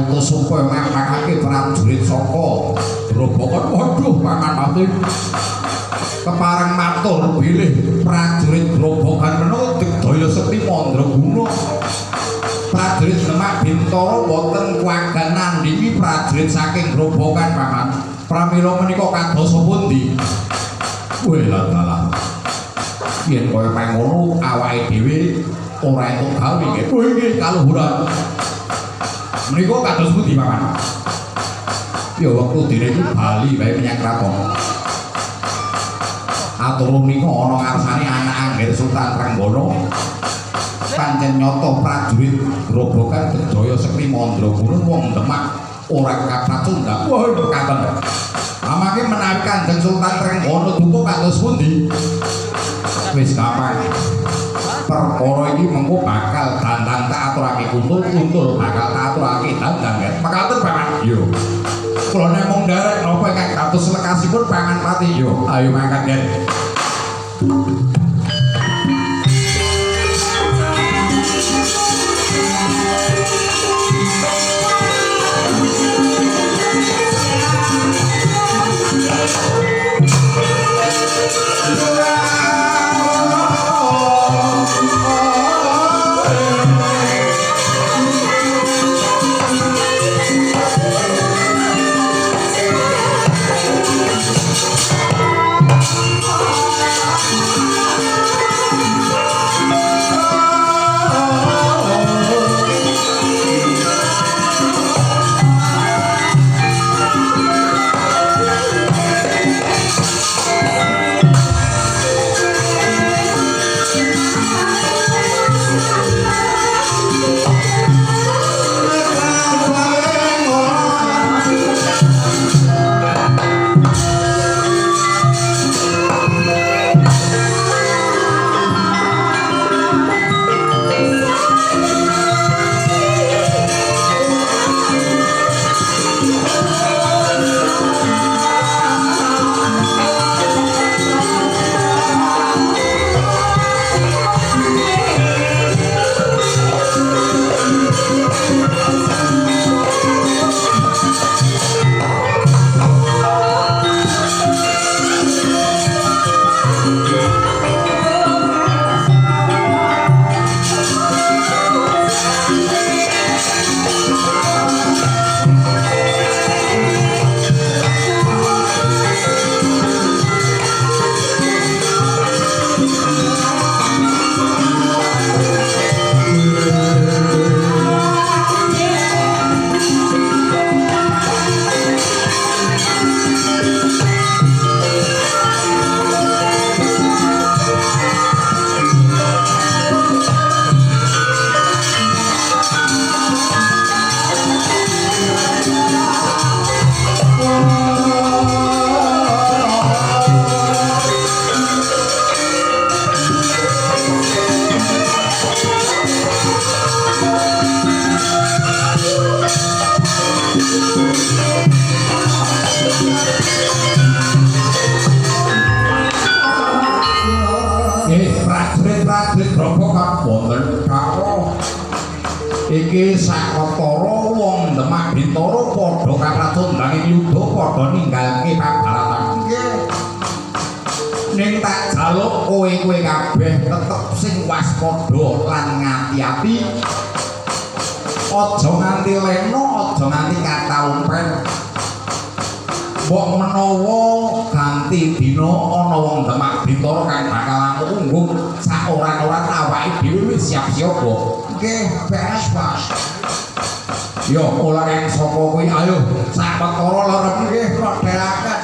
utus supaya ngapakake prajurit saka Grobogan. Waduh Paman Pati. Kepareng matur bilih prajurit Grobogan menawa digdaya sekti Mandraguna. Prajurit Demak Bintara wonten kuwagan nandhingi prajurit saking Grobogan Paman. Pramila menika kados pundi? Weh ladalah. Yen kaya mangono awake dhewe ora entuk gawe nggih. Oh nggih kaluhuran. Menika kados pundi Paman? Ya wektu dene iki bali wae menyang kraton. Aturun niku ana ngarsane anak angger Sultan Trenggono. Pancen nyata prajurit Grobogan digdaya sekti Mandraguna wong Demak ora kapacundhak. Wah katen. Amake menawi Kanjeng Sultan Trenggono duka kados pundi? Wis kapan? Perkara iki mengko bakal dandang tak aturake kuntul bakal tak aturake dandang. Mekaten Paman. Yo. Kula nemung nderek napa ingkang kados lekasipun Paman Pati. Yo, ayo mangkat nggih. prajurit Grobogan wonten kawula iki sakotara wong Demak Bintara padha kapracundhanging yudha padha ninggalke pabalatan nggih ning tak jaluk kowe kabeh tetep sing waspada lan ngati-ati aja nganti lena aja nganti kataumpen mbok menawa ganti dina ana wong Demak Bintara kang bakal ngunggung sak ora-ora awake dhewe wis siap-siapa nggih beres Mas yo ora yang saka kuwi ayo sak perkara lerep nggih rodelaken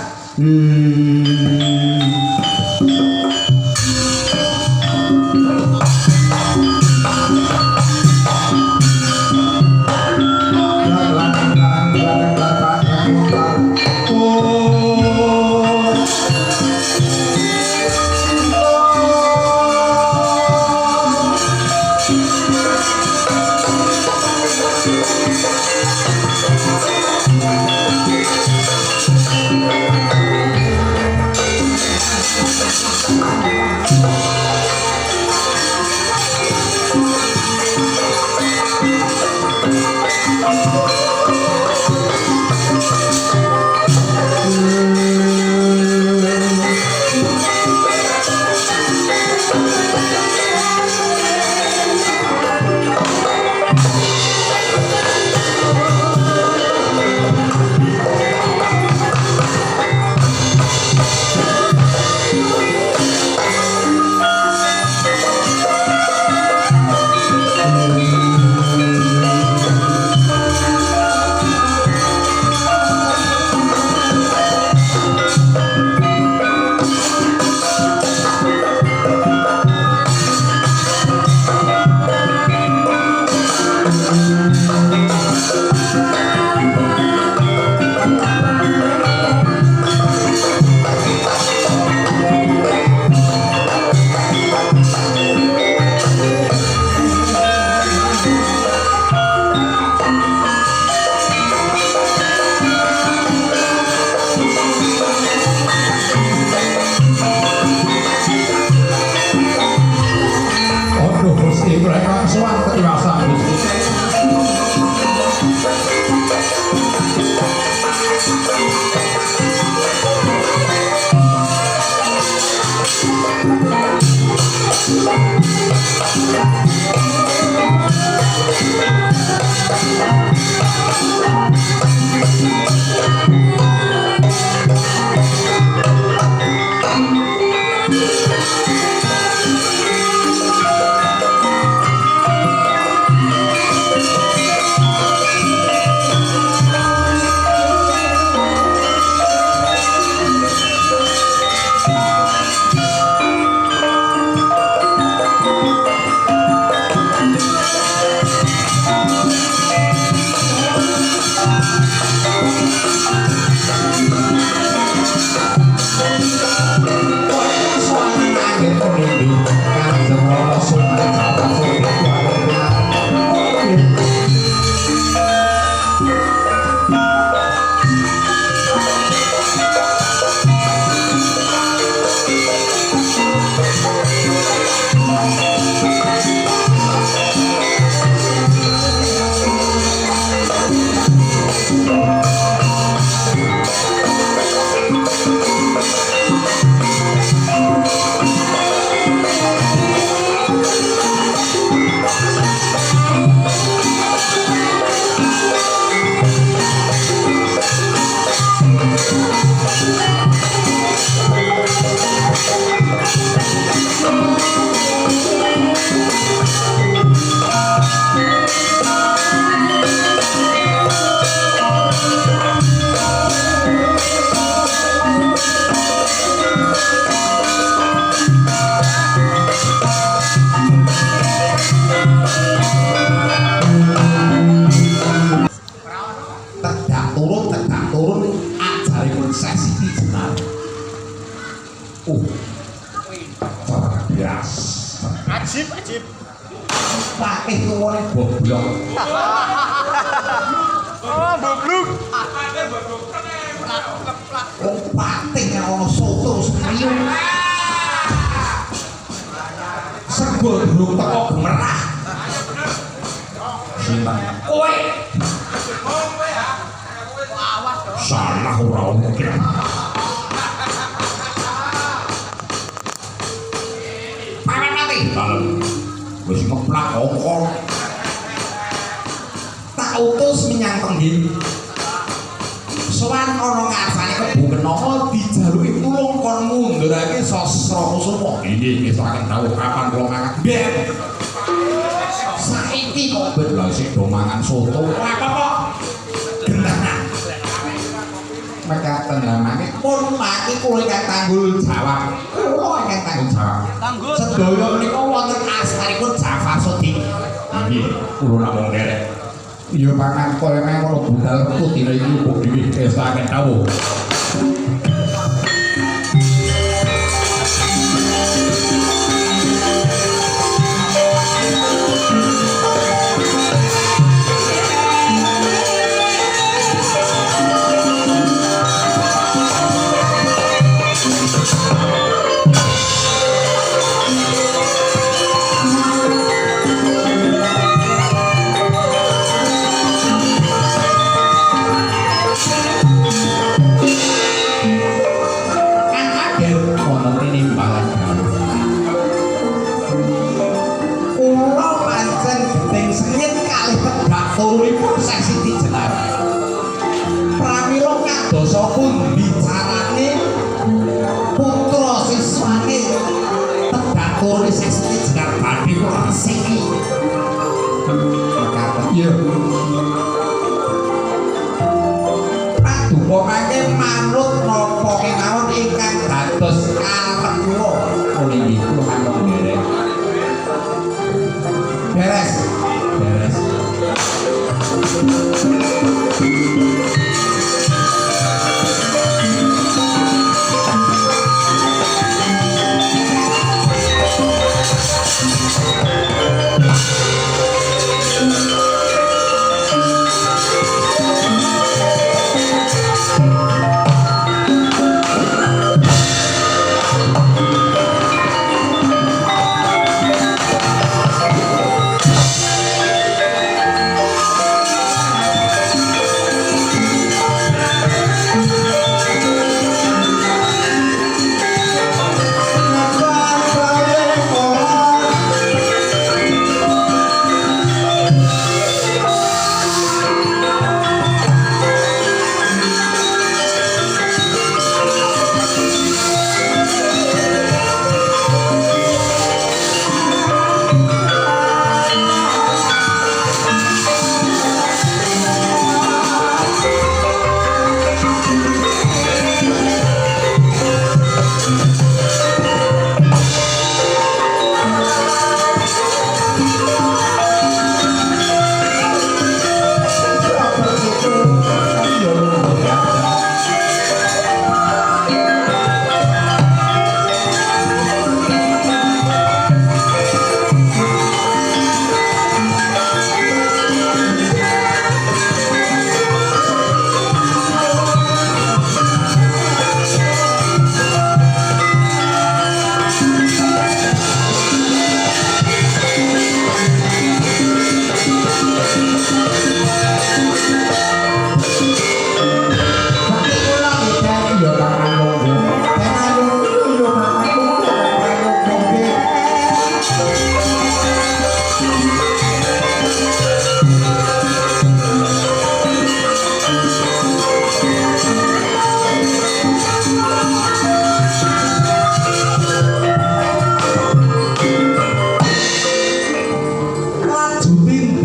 mereka sowan kedewasaan Gusti. Ajib. Pakih tuwane boblok. Oh, boblok. Wong patih ana soto serius. Sego durung teko gemerah. Sinten? Kowe. Salah ora mungkin. Dalem wis ngeplak ongkol tak utus menyang Tenggi sowan ana ngarsane Kebu Kenaka dijaluki tulung kon mundurake sastra kusuma inggih kesaken dawuh kapan kula mangkat nggih saiki kok ben lha sik do mangan soto apa kok gendanan mekaten namane pun maki kula ingkang tanggul jawab kula ingkang tanggul jawab sedaya menika wonten asmanipun Jafar Sudi inggih kula namung derek iya pangan koyo ngono budal putih iki kok dhewe kesaken dawuh turunipun Sek Siti Jenar pramila kadosa pundi carane putra siswane tedak turune Sek Siti Jenar badhe kula resiki iya paduka mangke manut napa kemawon ingkang dados kalapan kula niki kula mangke derek beres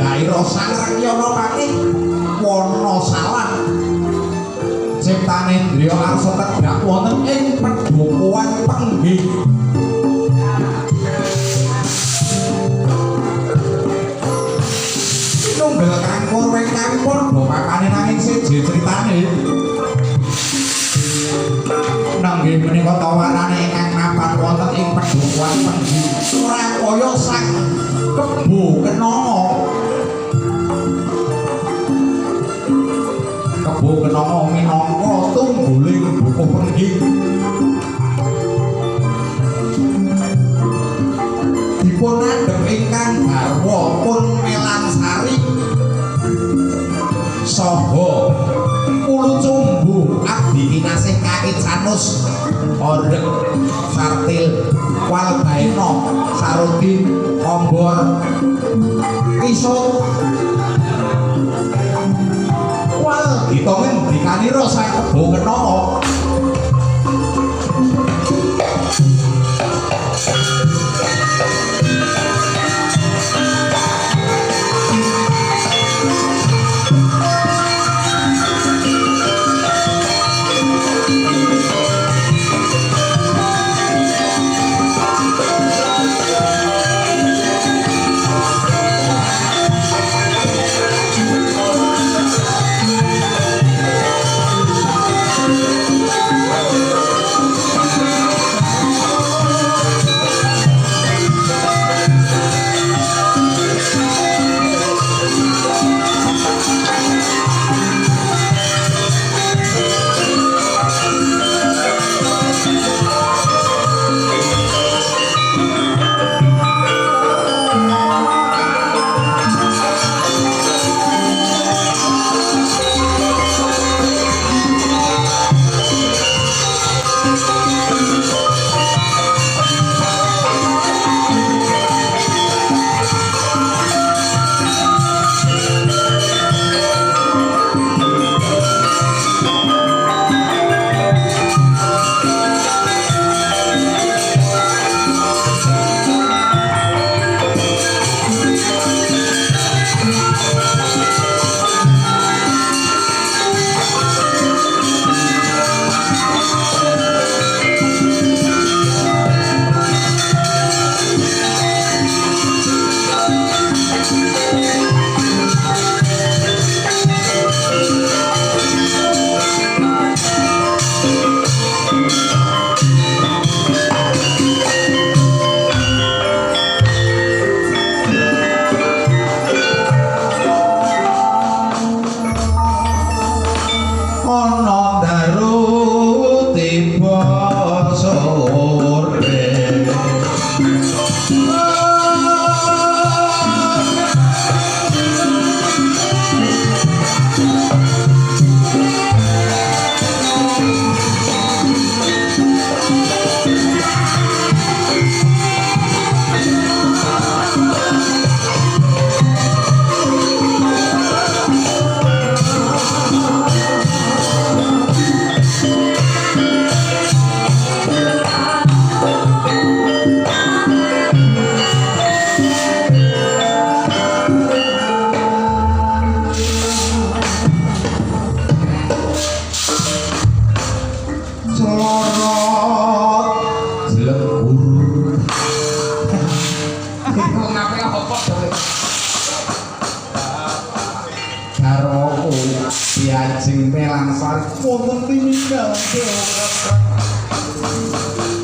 Gairo sang Rakyana Pati wana salah ciptane Indriya arsa tegak wonten ing pedhukuhan penggih nunggel kangkur wing kampur do papane nanging siji critane nanggih menika tawarane ingkang mapan wonten ing pedhukuhan penggih ora kaya sak Kebo Kenanga Kebo Kenanga minangka tungguling buku penggih dipun adhep ingkang garwa pun Melansari saha Ulu Cumbu Abdi Kinasih Kaki Canus Ordek Sartil Walbaena Sarudin Kombor Kisut Wal kita ngendikanira sang Kebo Kenanga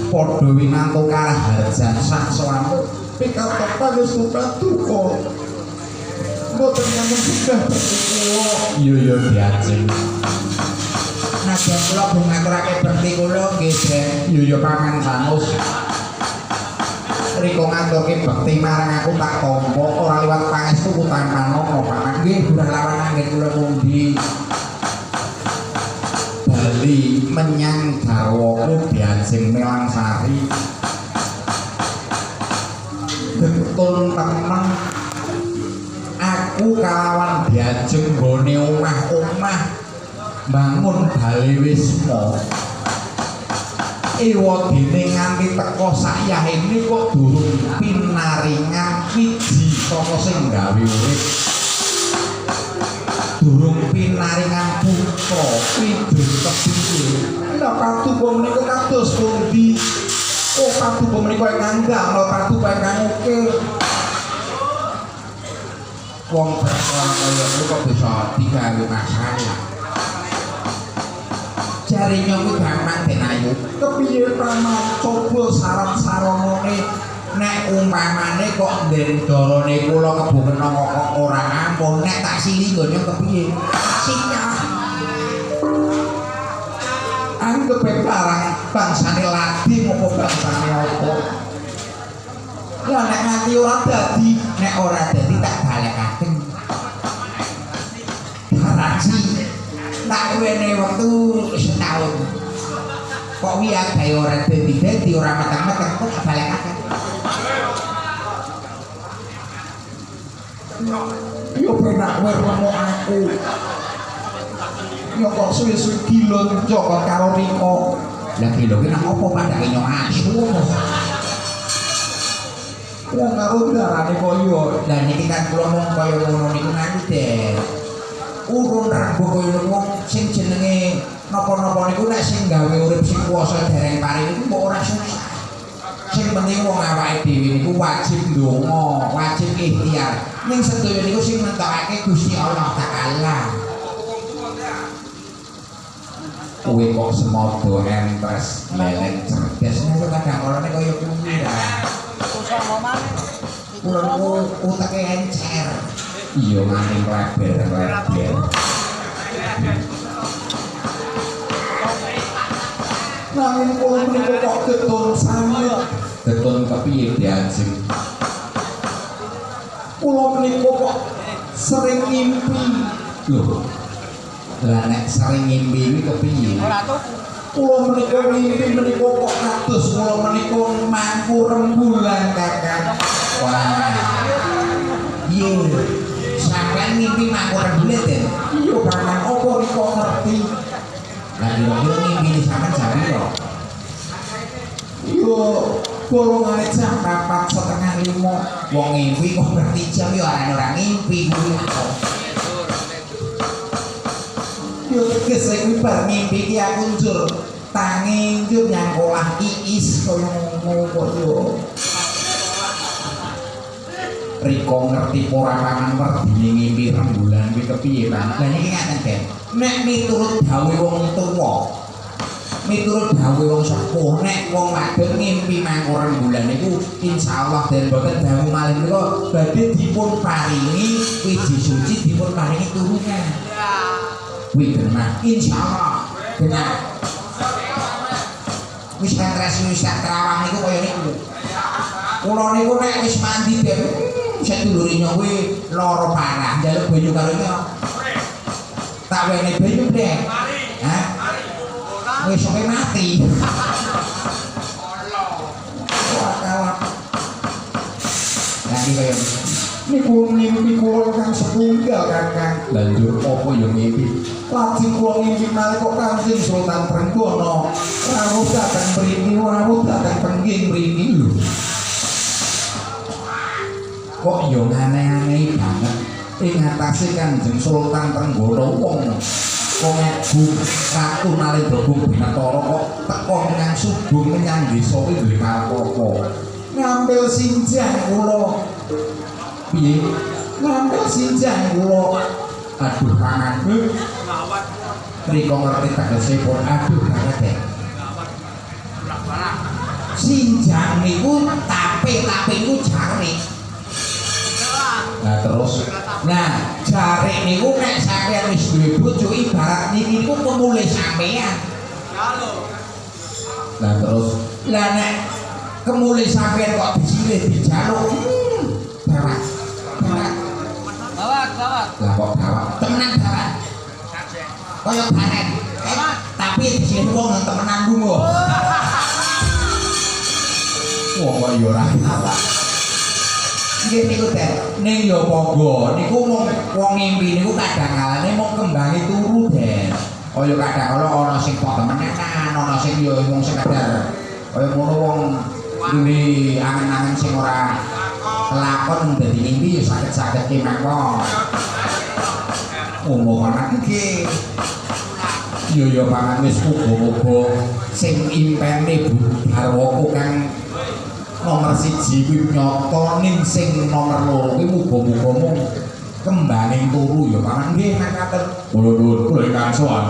Padha winanto karaharjan sak swanten pikantuk pangestupan duka mboten nyambung sudah berkulo iya diajeng najan kula ngaturake bekti kula nggih Den iya Paman Sanus rika ngaturke bekti marang aku tak tampa ora liwat pangestu utaman nono Paman nggih burah lawan anggen kula pundi bali menyang garwaku Diajeng Melansari betul temen aku kalawan Diajeng nggone omah-omah bangun bali wisma ewadene nganti teka sayahene kok durung pinaringan wiji saka sing gawe urip durung pinaringan putra pidun kepiye lha katuba menika kados pundi oh katuba menika ingkang ndang lha katuba ingkang ukir wong perkara kaya niku kok bisa digawe masane jarinya kuwi gampang denayu kepiye Rama coba saran-saranane nek umpamane kok ndendarane kula kebukena kok ora ampun nek tak sili nggonyo kepiye sinyah anggap barang bangsane ladi apa bangsane apa ya nek nganti ora dadi nek ora dadi tak balekaken garansi tak wene wektu setahun kok wiya gawe ora dadi ora mateng-mateng kok tak balekaken yo penak wermo aku yo kok suwe-suwe gila njok karo Riko lah gila ki nang opo padake nyong asu wong karo darane koyo lah niki kan kula mung koyo ngono niku nanti deh urun rambut koyo wong sing jenenge napa-napa niku nek sing gawe urip sing kuwasa dereng pari niku mbok ora susah sing penting wong awake dhewe niku wajib ndonga wajib ikhtiar ning sedaya niku sing nentokake Gusti Allah Taala kowe kok semodo entres melek cerdas niku kadang kalane kaya kuwi ya kula niku utake encer iya maning leber nanging kula menika kok getun sami getun kepiye diajeng kula menika kok sering ngimpi lho lah nek sering ngimpi iki kepiye kula menika ngimpi menika kok kados kula menika mangku rembulan kakang wah iya sampean ngimpi mangku rembulan den iya kakang opo Riko ngerti lah kira-kira ngimpi sampean jam piro yo golongane jam 4:30 wong ngimpi kok ngerti jam yo ora ngimpi kuwi yo tegese kuwi bar ngimpi iki aku njur tangi njur nyangkolah iis kaya ngono kok yo Riko ngerti ora mangan werdine ngimpi rembulan kuwi kepiye Bang lah niki ngaten Den nek miturut dawuh wong tuwa miturut dawuh wong sepuh nek wong wadon ngimpi mangko rembulan niku insyaallah den boten dawuh malih menika badhe dipun paringi wiji suci dipun paringi turunan kuwi benar insyaallah benar wis pentres wis terawang niku kaya niku kula niku nek wis mandi den sedulure nyong kuwi lara parah njaluk banyu karo nyong tak wene banyu Den ha wis sampe mati nanti kaya niku mimpi kula kang setunggal kakang lanjut apa yo mimpi lajeng kula mimpi nalika Kanjeng Sultan Trenggono rawuh dhateng mriki rawuh dhateng pengging mriki lho kok yo aneh-aneh banget ing atase Kanjeng Sultan Trenggono wong Agung Ratu Nalendra Binathara kok teko menyang Subung menyang desa iki duwe apa ngambil sinjang kula piye ngambil sinjang kula aduh pangan Riko ngerti tegesipun aduh banget sinjang niku tape niku jarik nah terus nah jarik niku nek sampeyan wis duwe bojo ibarat niki niku pemulih sampeyan nah terus lah nek kemulih sampeyan kok disilih dijaluk barat lah kok gawat temenan gawat kaya baret tapi disilih wong temenan lunga wong kok yo ora gawat nggih niku Den ning yo monggo niku wong ngimpi niku kadang-kalane mung kembange turu Den kaya kadang-kala ana sing kok temenan ana sing yo mung sekedar kaya ngono wong duwe angen-angen sing ora Lakon dadi ngimpi ya saged-saged ki mangko. Paman iki. Ya paman wis muga-muga sing impene Budarwaku kang nomor 1 kuwi nyata ning sing nomor 2 kuwi muga-muga mung kembaning turu ya paman nggih mangkaten. Kula nuwun kula ingkang sowan.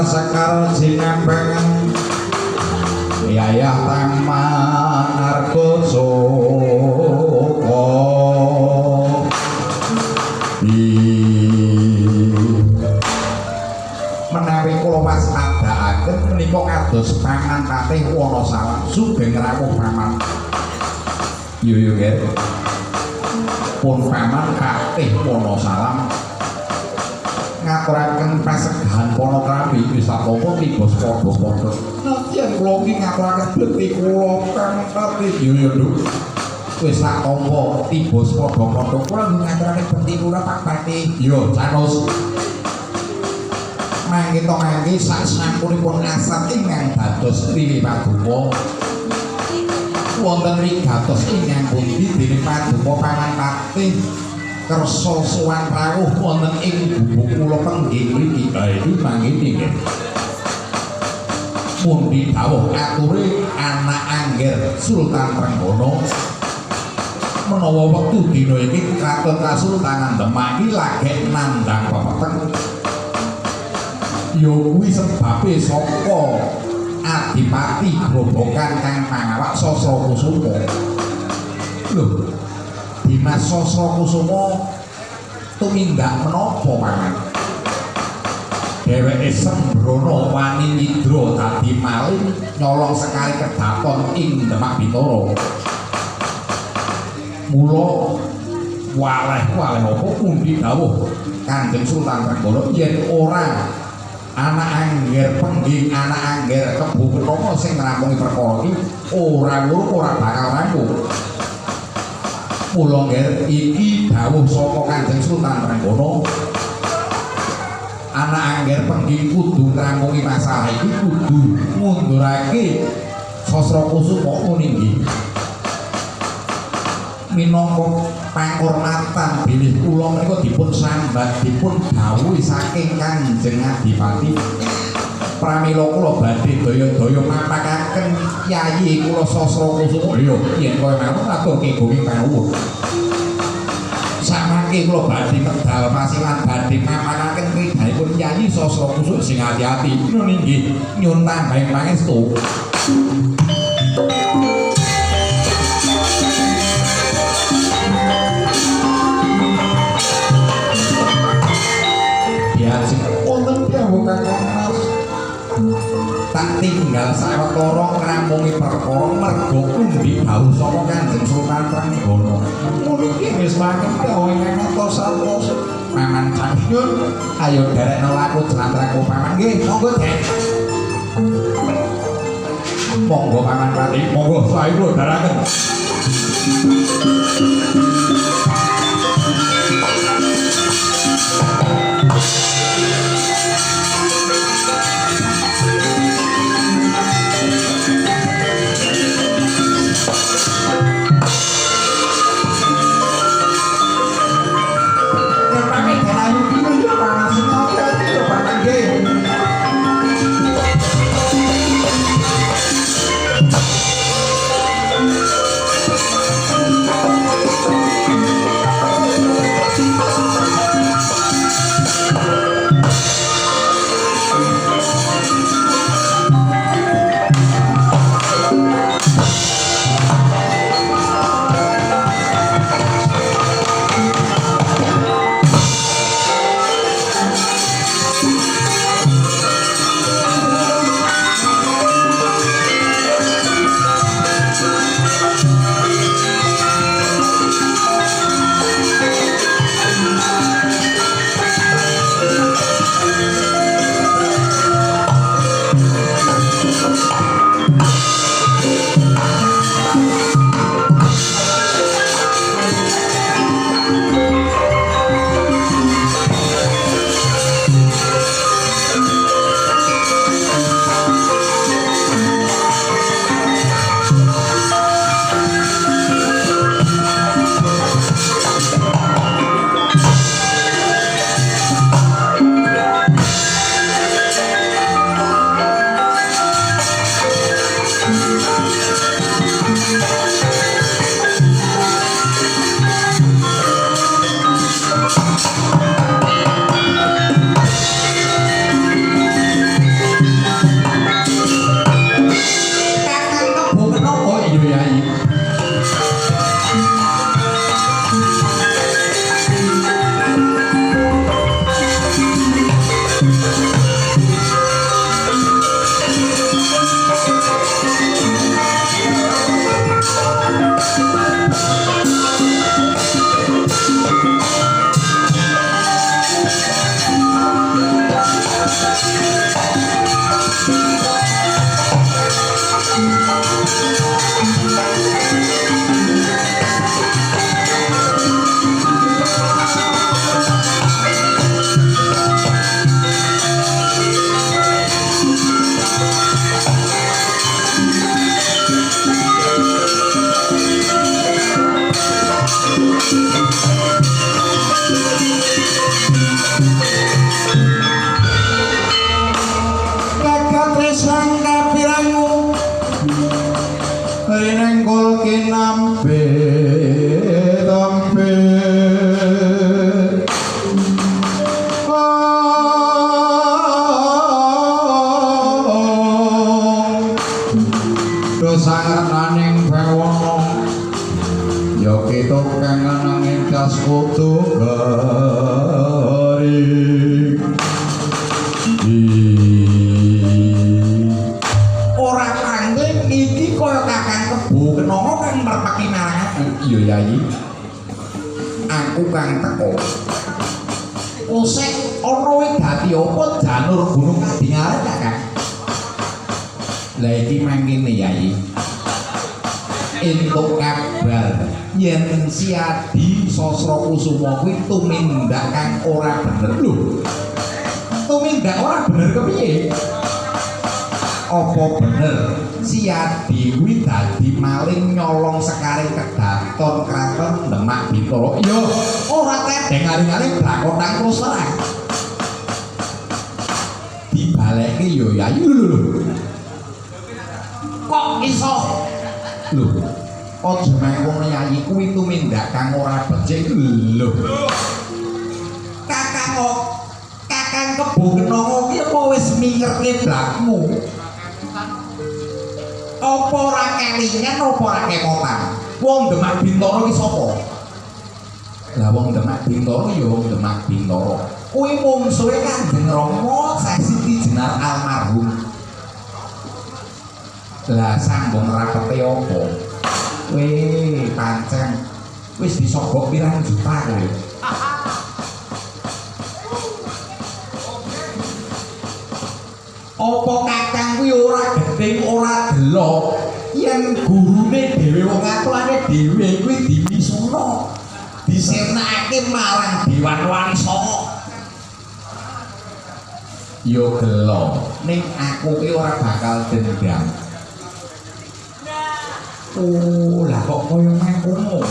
Sekar jinembeng yayah taman Argosoko menawi kula waspadakaken menika kados pangan patih Wonosalam sugeng rawuh paman. Yo nggih. Pun paman patih Wonosalam ngaturaken pasegahan Ponokrami Wisatapa tiba padha-padha. Nadyan kula iki ngaturaken bekti kula kang patih yo Nduk. Wis tak tampa tiba padha-padha kula ngaturaken bekti kula Pak Patih. Yo Canus. Mangke to mangke sak sampunipun ngasat ingkang dados Riwi Paduka. Wonten wigatos ingkang pundi dening Paduka Paman Patih kersa sowan rawuh wonten ing gubuk kula penggih mriki. Ha iki mangkene nggih. Mundi dawuh ature anak angger Sultan Trenggono menawa wektu dina iki Kraton Kasultanan Demak iki lagek nandhang pepeteng. Ya kuwi sebabe saka Adipati Grobogan kang mangawak Sasrakusuma. Lho, Dimas Sasrakusuma tumindak menapa paman? Dheweke sembrono wani nidra dadi maling nyolong sekali kedaton ing Demak Bintara. Mula waleh-waleh apa pundi dawuh Kanjeng Sultan Trenggono yen ora anak angger pengging anak angger Kebo Ketama sing ngrampungi perkara iki ora loro ora bakal rampung. Mula ngger iki dawuh saka Kanjeng Sultan Trenggono anak angger pengging kudu ngrampungi masalah iki kudu mundurake Sasrakusuma kuwi nggih. minangka panghormatan bilih kula menika dipun sambat dipun dhawuhi saking Kanjeng Adipati pramila kula badhe daya-daya mapakaken yayi kula Sasra Kusuma lho yen kowe mawon aturke gunging panuwun samangke kula badhe medal masilan badhe mapakaken ridhanipun yayi Sasra Kusuma sing ati-ati menawi nggih nyuwun tambahing pangestu. Tak tinggal sawetara ngrampungi perkara merga undi bau saka Kanjeng Sultan Pranggana. Mriki wis mangken kawula ingkang santos Paman Cangkyun, ayo derekno laku jlantraku paman nggih, monggo Dek. Monggo Paman Pati, monggo sae kula daraken. Sasra Kusuma kuwi tumindak kang ora bener lho. Tumindak ora bener kepiye? apa bener si Adi kuwi dadi maling nyolong sekaring kedaton kraton Demak Bintara? Ya ora tedeng aring-aring blakotang terus terang. Dibalekke yo Yayi lho. Kok iso? Lho, aja mengkon Yayi kuwi tumindak kang ora becik lho. Kakang Kebo Kenanga ki apa wis mingerke blakmu? Apa ora kelingan apa ora kemotan? Wong Demak Bintara ki sapa? Lah wong Demak Bintara ya wong Demak Bintara. Kuwi mungsuhe Kanjeng Rama Siti Jenar almarhum. Lah sambung rapete apa? Weh, pancen wis disogok pirang juta kowe. Apa kakang kuwi ora gedeng ora delok yen gurune dhewe wong atuane dhewe kuwi dimisuna disirnakake marang Dewan Wali Songo. Yo gelo ning aku ki ora bakal dendam. Oh, lah kok koyo mengkono.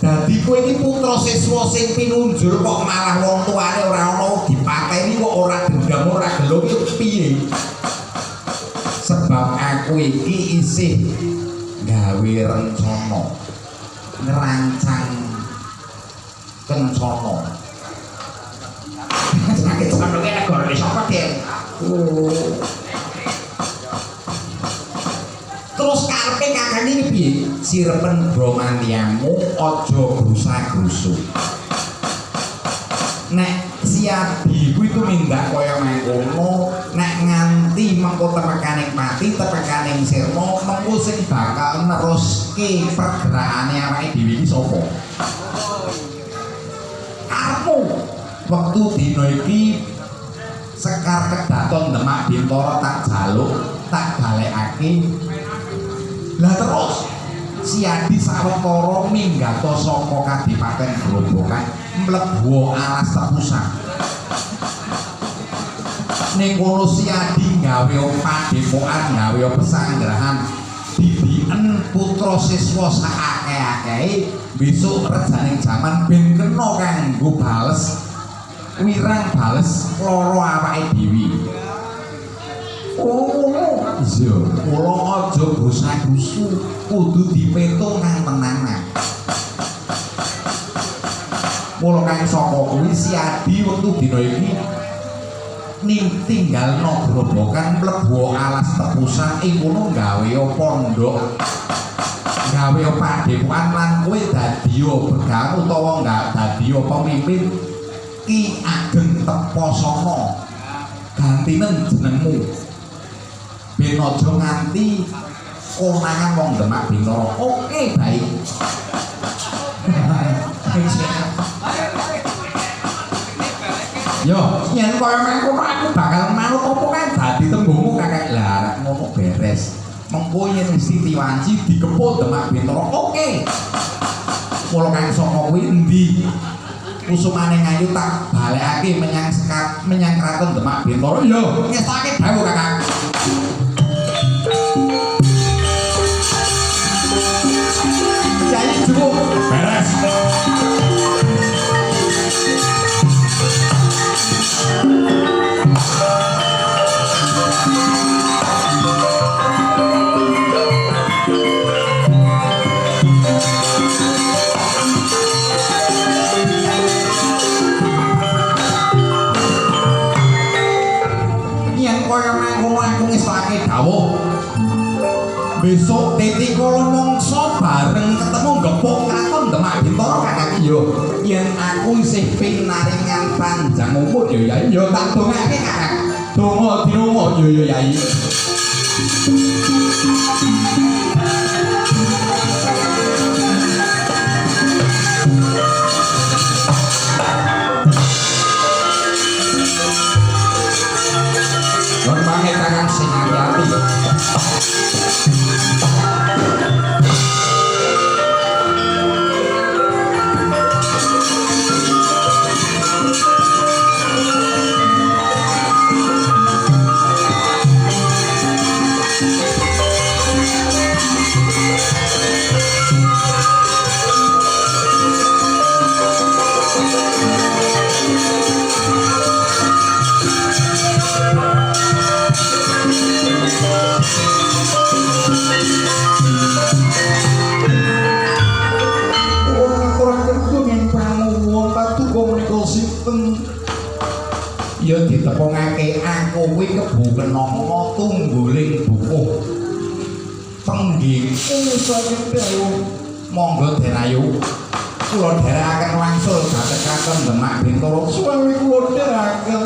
Dadi kowe iki putra siswa sing pinunjul kok malah wong tuane ora ana dipateni kok ora dendam ora gelo ki piye? Sebab aku iki isih gawe rencana ngerancang kencana. Sakit sampe negara iki sapa, Den? Terus karepe kakang iki piye? Sirepen bromantiamu aja grusak-grusuk. Nek si Adi kuwi tumindak kaya mengkono, nek nganti mengko tepekaning mati, tepekaning sirna, mengko sing bakal neruske pergerakane awake dhewe iki sapa? Karepmu. Wektu dina iki Sekar Kedaton Demak Bintara tak jaluk, tak balekake. Lah terus si Adi sawetara minggato saka Kadipaten Grobogan mlebu alas tepusan. Ning kono si Adi gawe padepokan, gawe pesanggrahan, didien putra siswa sakake-akehe besok rejaning jaman ben kena kanggo bales wirang bales loro awake dhewe. Oh, iya, kula aja grusak-grusu, kudu dipetung nang tenanan. Mula kang saka kuwi si Adi wektu dina iki tinggalno Grobogan mlebu alas tepusan ing kono gawe pondok, gawe padepokan lan kowe dadi begawan utawa enggak dadi pemimpin Ki Ageng Teposana gantinen jenengmu. Ben aja nganti konangan wong Demak Bintara. Oke, baik. Yo, yen kaya mengkono aku bakal manut apa kan dadi tembungmu kakek. Lah ngono beres. Mengko yen Siti Wanci dikepul Demak Bintara. Oke. Mula kang saka kuwi endi? Kusumane ngayu tak balekake menyang kraton Demak Bintara. Yo, ngesake dawuh kakak. Jadi cukup beres. Yen kaya mengkono aku ngesake dawuh. Besok Titi kula mangsa bareng ketemu gepuk kraton Demak Bintara kakak yo. Yen aku isih pinaringan panjang umur yo Yai yo tak dongake kakak. Donga dinonga yo Yai. Hormate kakang sing ati-ati. kenanga tungguling bukuh pengging saking monggo derayu kula dherekaken wangsul gatekaken Demak Bintoro suwi kula dherekaken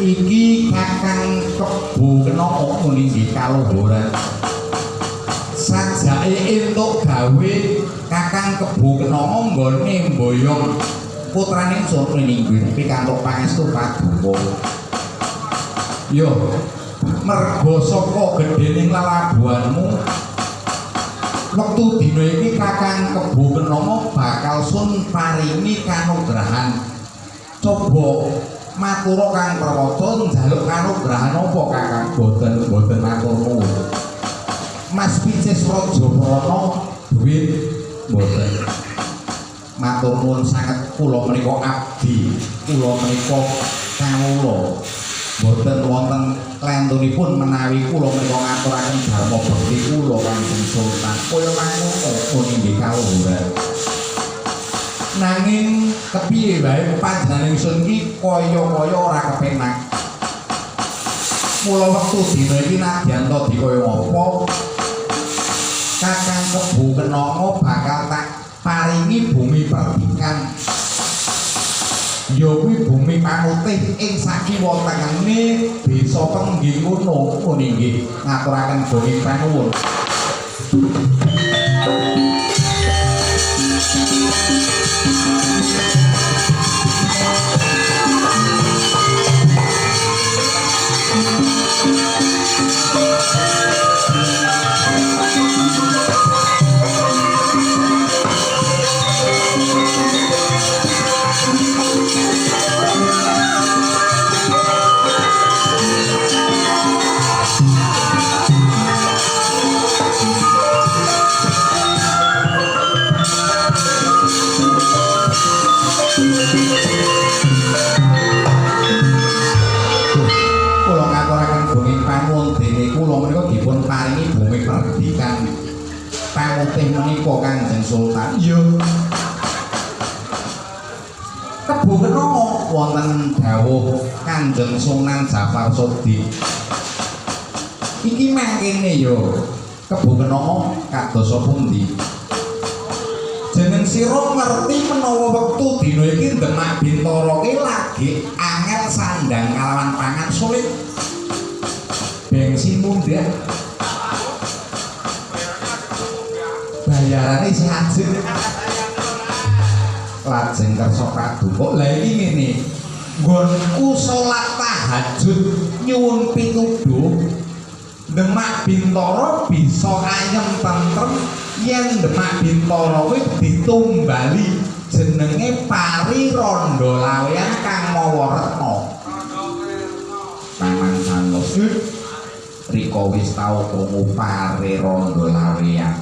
iki Kakang Kebo Kenaka nggih kaluhuran sajake entuk gawe Kakang Kebo Kenaka nggone mboyong putrane Sono Ninggur pikantuk pangestu paduka yo merga saka gedhening lelabuhanmu wektu dina iki Kakang Kebo Kenaka bakal sun paringi kanugrahan coba matura Kang Prawaca njaluk kanugrahan apa Kakang boten matur nuwun Mas Picis Raja Prana duwit boten matur nuwun sanget kula menika abdi kula menika kawula boten wonten lentunipun menawi kula menika ngaturaken dharma bekti kula Kanjeng Sultan kaya mangkono nggih kaluhuran nanging kepiye wae panjenengan ingsun iki kaya-kaya ora kepenak mula wektu dina iki nadyan to dikaya apa Kakang Kebo Kenaka bakal tak paringi bumi perdikan ya kuwi bumi pangutih ing sakiwa tengene desa Pengging ngono nggih ngaturaken bumi panuwun putih menika Kanjeng Sultan. Iya. Kebo kenapa wonten dawuh Kanjeng Sunan Jafar Sodi. Iki mangkene yo. Kebo kenapa kados pundi? Jeneng sira ngerti menawa wektu dina iki Demak Bintara ki lagi angel sandang kalawan pangan sulit. Bensin mundhak. Bayarane sajek. Lajeng kersa kadukuk. Lah iki ngene. Nggonku salat tahajud nyuwun pituduh Demak Bintara bisa ayem tentrem yen Demak Bintara kuwi ditumbali jenenge Pari Randha Lawean Kang Mawaretna. Paman Sanos rika wis tau krungu Pari Randha Lawean.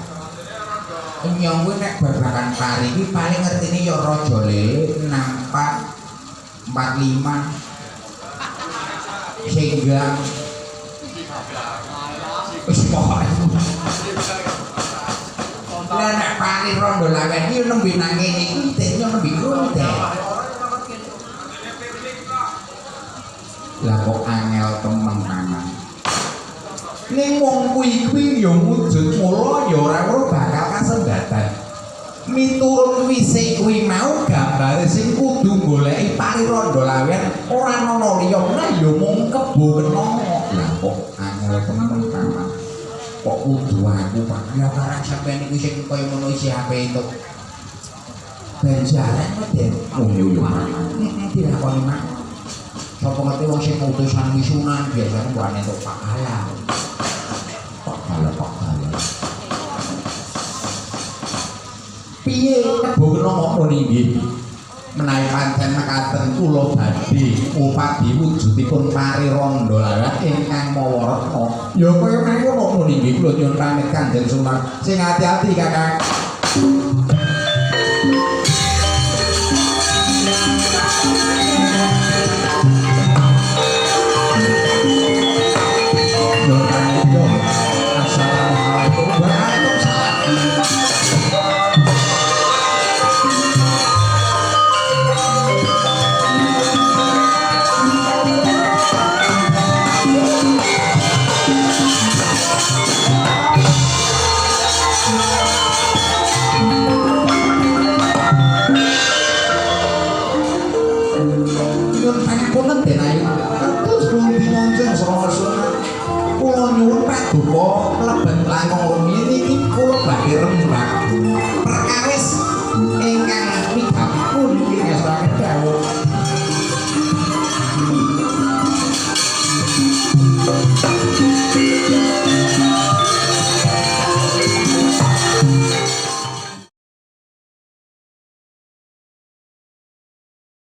Nyong kuwi nek babagan pari iki paling ngertine ya Raja Lele 64 45 sehingga wis pokoke lah nek Pari Randha Lawean iki nembe nang kene iki dene nembe kunte lah kok angel temen paman ning wong kuwi ya wujud mula ya ora bakal kasembatan miturut wise kuwi mau gambare sing kudu goleki Pari Randha Lawean ora ana liya meneh ya mung Kebo Kenanga lah kok angel temen paman kok kudu aku Pak ya karang sampeyan iki sing kaya ngono iki ape entuk benjaran meden yo dilakoni mak sapa ngerti wong sing utusan wisunan biasane mbane entuk pahala piye Kebo Kenanga puniki menawi pancen mekaten kula badhe upadi wujudipun Pari Randha Lawean ingkang Mawaretna ya kaya mengkono puniki kula nyuwun pamit Kanjeng Sunan sing ati-ati Kakang. Paduka lebet langkung rumiyin